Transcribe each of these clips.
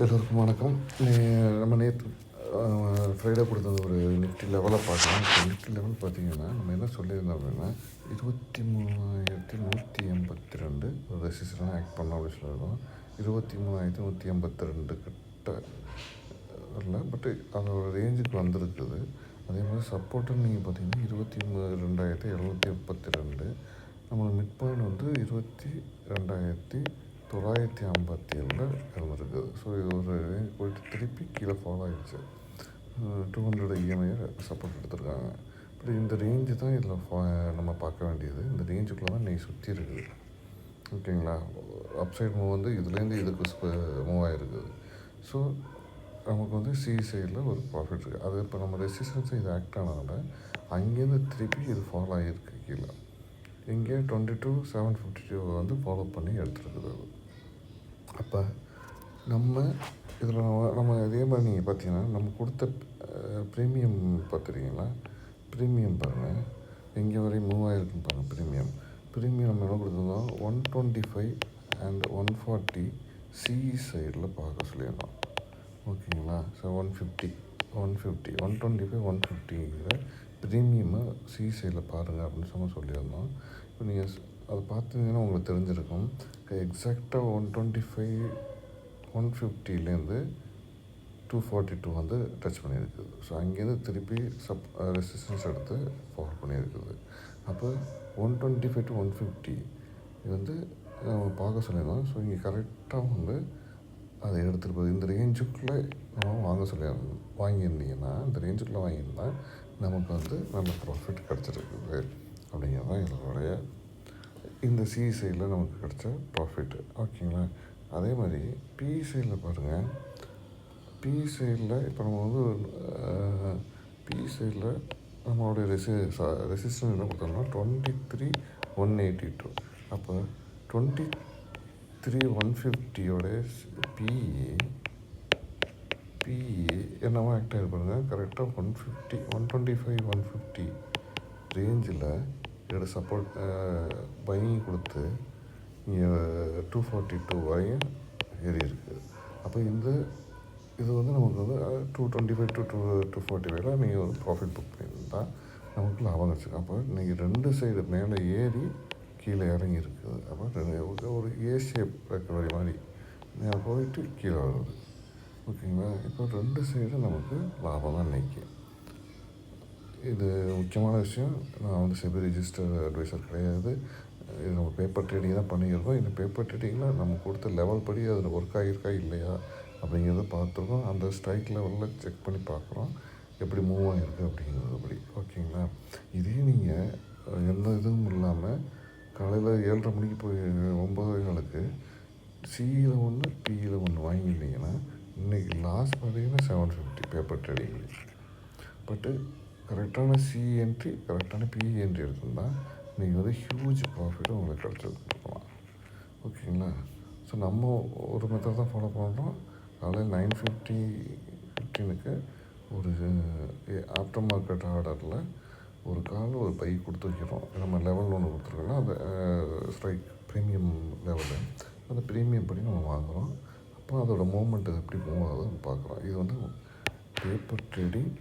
எல்லோருக்கும் வணக்கம். நம்ம நேற்று ஃப்ரைடே கொடுத்த ஒரு நிஃப்டி லெவலை பார்க்கலாம். இப்போ நிஃப்டி லெவல் பார்த்திங்கன்னா நம்ம என்ன சொல்லியிருந்தோம் அப்படின்னா 23,182 ஒரு ரெசிஸ்டன்ஸாக ஆக்ட் பண்ணோம் அப்படின்னு சொல்லியிருக்கோம். 23,182 கிட்ட வரல, பட்டு அதோட ரேஞ்சுக்கு வந்திருக்குது. அதே மாதிரி சப்போர்ட்டுன்னு நீங்கள் பார்த்தீங்கன்னா 22,732. நம்மளோட மிட் பாயிண்ட் வந்து 22,957 இருந்திருக்குது. ஸோ இது ஒரு ரேஞ்ச் போயிட்டு திருப்பி கீழே ஃபாலோ ஆகிடுச்சு. 200 இஎம்ஐ சப்போர்ட் எடுத்திருக்காங்க. பட் இந்த ரேஞ்சு தான் இதில் நம்ம பார்க்க வேண்டியது. இந்த ரேஞ்சுக்குள்ளே தான் நீங்கள் சுற்றி இருக்குது. ஓகேங்களா? அப்சைட் மூவ் வந்து இதுலேருந்து இதுக்கு மூவ் ஆகிருக்குது. ஸோ நமக்கு வந்து சி சைடில் ஒரு ப்ராஃபிட் இருக்குது. அது இப்போ நம்ம ரெசிஸ்டன்ஸை இது ஆக்ட் ஆனதால் அங்கேருந்து திருப்பி இது ஃபாலோ ஆகிருக்கு கீழே. இங்கே 22,752 வந்து ஃபாலோ பண்ணி எடுத்துருக்குது. அப்போ நம்ம இதில் நம்ம இதே மாதிரி நீங்கள் பார்த்தீங்கன்னா நம்ம கொடுத்த ப்ரீமியம் பார்த்துருக்கீங்களா? ப்ரீமியம் பாருங்கள் எங்கே வரையும் மூவ் ஆகிருக்குன்னு பாருங்கள். ப்ரீமியம் நம்ம என்ன கொடுத்துருந்தோம் 125 அண்ட் 140 சி சைடில் பார்க்க சொல்லியிருந்தோம். ஓகேங்களா? ஸோ 125 150ங்கிற ப்ரீமியமை சி சைடில் பாருங்கள் அப்படின்னு சொல்லியிருந்தோம். இப்போ நீங்கள் அதை பார்த்தீங்கன்னா உங்களுக்கு தெரிஞ்சிருக்கும். எக்ஸாக்டாக 125 150லேருந்து 242 வந்து டச் பண்ணியிருக்குது. ஸோ அங்கேருந்து திருப்பி ரெசிஸ்டன்ஸ் எடுத்து ஃபாலோ பண்ணியிருக்குது. அப்போ 125 to 150 இது வந்து நம்ம பார்க்க சொல்லியிருந்தோம். ஸோ இங்கே கரெக்டாக வந்து அதை எடுத்துகிட்டு போகுது. இந்த ரேஞ்சுக்குள்ளே நம்ம வாங்கியிருந்தீங்கன்னா இந்த ரேஞ்சுக்குள்ளே வாங்கியிருந்தால் நமக்கு வந்து நல்ல ப்ராஃபிட் கிடச்சிருக்குது அப்படிங்கிறது தான் இதனுடைய இந்த சி சைடில் நமக்கு கிடச்ச ப்ராஃபிட்டு. ஓகேங்களா? அதே மாதிரி பி சைடில் பாருங்கள். பி சைடில் இப்போ நம்ம வந்து பி சைடில் நம்மளுடைய ரெசிஸ்டன்ஸ் என்ன கொடுத்தோம்னா 23,182. அப்போ 23,150யோட பிஇ என்னவோ ஆக்ட் ஆகிருப்பாருங்க. கரெக்டாக 125 150 ரேஞ்சில் இதோட சப்போர்ட் பையிங் கொடுத்து இங்கே 242 வரையும் ஏறி இருக்குது. அப்போ இது வந்து நமக்கு வந்து 225 to 245 நீங்கள் ஒரு ப்ராஃபிட் புக் பண்ணியிருந்தால் நமக்கு லாபம் வச்சுருக்கு. அப்போ இன்றைக்கி ரெண்டு சைடு மேலே ஏறி கீழே இறங்கி இருக்குது. அப்போ ஒரு ஏ ஷேப் ரெக்கவரி மாதிரி மேலே போயிட்டு கீழே வருது. ஓகேங்களா? இப்போ ரெண்டு சைடு நமக்கு லாபம் தான் இன்றைக்கி. இது முக்கியமான விஷயம். நான் வந்து செபி ரிஜிஸ்டர் அட்வைசர் கிடையாது. இது நம்ம பேப்பர் ட்ரேடிங் தான் பண்ணியிருக்கோம். இந்த பேப்பர் ட்ரேடிங்கில் நம்ம கொடுத்த லெவல் படி அதில் ஒர்க் ஆகியிருக்கா இல்லையா அப்படிங்கிறத பார்த்துருக்கோம். அந்த ஸ்ட்ரைக் லெவலில் செக் பண்ணி பார்க்குறோம் எப்படி மூவ் ஆகிருக்கு அப்படிங்கிறது படி. ஓகேங்களா? இதே நீங்கள் எந்த இதுவும் இல்லாமல் காலையில் 7:30 மணிக்கு போய் 9:15 சியில் ஒன்று பியில் ஒன்று வாங்கியிருந்தீங்கன்னா இன்றைக்கி லாஸ் பார்த்தீங்கன்னா 750 பேப்பர் ட்ரேடிங். பட்டு கரெக்டான சி என்ட்ரி கரெக்டான பிஇ என்ட்ரி எடுத்திருந்தால் நீங்கள் வந்து ஹியூஜ் ப்ராஃபிட்டும் உங்களுக்கு கிடச்சிருக்கலாம். ஓகேங்களா? ஸோ நம்ம ஒரு மெத்தட் தான் ஃபாலோ பண்ணுறோம். காலையில் 9:15 ஒரு ஆஃப்டர் மார்க்கெட் ஆர்டரில் ஒரு ஒரு பை கொடுத்து வைக்கிறோம். நம்ம லெவல் ஒன்று கொடுத்துருக்கோன்னா அந்த ஸ்ட்ரைக் ப்ரீமியம் லெவலில் அந்த ப்ரீமியம் படி நம்ம வாங்குகிறோம். அப்போ அதோட மூமெண்ட் எப்படி மூவ் ஆகுதுன்னு பார்க்குறோம். இது வந்து paper trading,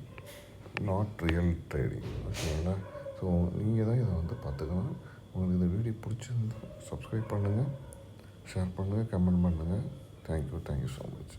not real trading. ஓகேங்களா? ஸோ நீங்கள் தான் இதை வந்து பார்த்துக்கணும். உங்களுக்கு இந்த வீடியோ பிடிச்சிருந்தால் சப்ஸ்கிரைப் பண்ணுங்கள், ஷேர் பண்ணுங்கள், கமெண்ட் பண்ணுங்கள். Thank you so much.